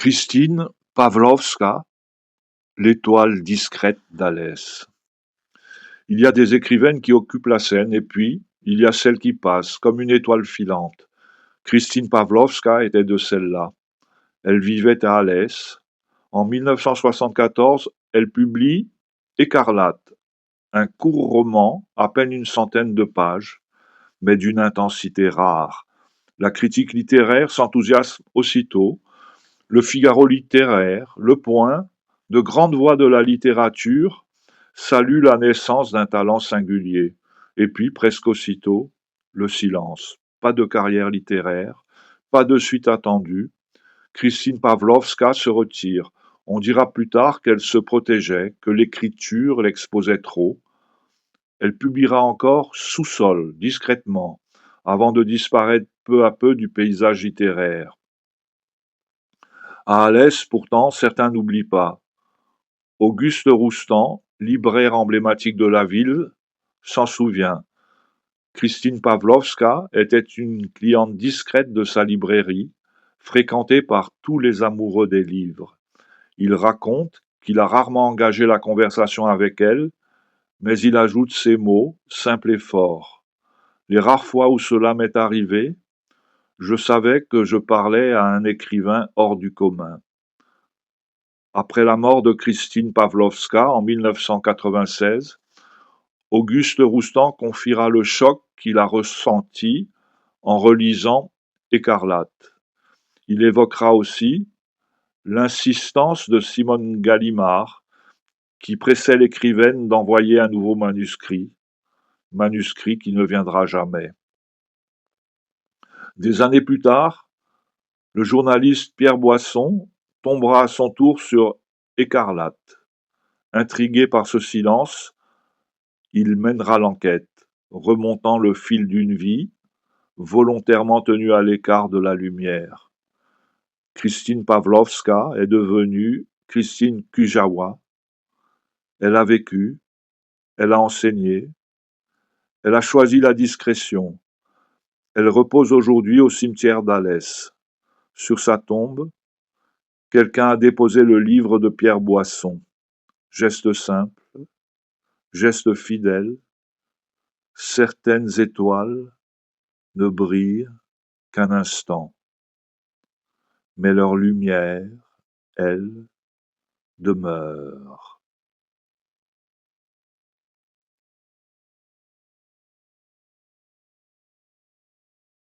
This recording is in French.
Christine Pawłowska, l'étoile discrète d'Alès. Il y a des écrivaines qui occupent la scène et puis, il y a celles qui passent, comme une étoile filante. Christine Pawłowska était de celles-là. Elle vivait à Alès. En 1974, elle publie Écarlate, un court roman, à peine une centaine de pages, mais d'une intensité rare. La critique littéraire s'enthousiasme aussitôt. Le Figaro littéraire, Le Point, de grandes voix de la littérature, saluent la naissance d'un talent singulier. Et puis, presque aussitôt, le silence. Pas de carrière littéraire, pas de suite attendue. Christine Pawłowska se retire. On dira plus tard qu'elle se protégeait, que l'écriture l'exposait trop. Elle publiera encore Sous-sol, discrètement, avant de disparaître peu à peu du paysage littéraire. À Alès, pourtant, certains n'oublient pas. Auguste Roustan, libraire emblématique de la ville, s'en souvient. Christine Pawłowska était une cliente discrète de sa librairie, fréquentée par tous les amoureux des livres. Il raconte qu'il a rarement engagé la conversation avec elle, mais il ajoute ces mots, simples et forts. Les rares fois où cela m'est arrivé, je savais que je parlais à un écrivain hors du commun. Après la mort de Christine Pawłowska en 1996, Auguste Roustan confiera le choc qu'il a ressenti en relisant Écarlate. Il évoquera aussi l'insistance de Simone Gallimard, qui pressait l'écrivaine d'envoyer un nouveau manuscrit qui ne viendra jamais. Des années plus tard, le journaliste Pierre Boisson tombera à son tour sur Écarlate. Intrigué par ce silence, il mènera l'enquête, remontant le fil d'une vie, volontairement tenue à l'écart de la lumière. Christine Pawłowska est devenue Christine Kujawa. Elle a vécu, elle a enseigné, elle a choisi la discrétion. Elle repose aujourd'hui au cimetière d'Alès. Sur sa tombe, quelqu'un a déposé le livre de Pierre Boisson. Geste simple, geste fidèle, certaines étoiles ne brillent qu'un instant, mais leur lumière, elle, demeure.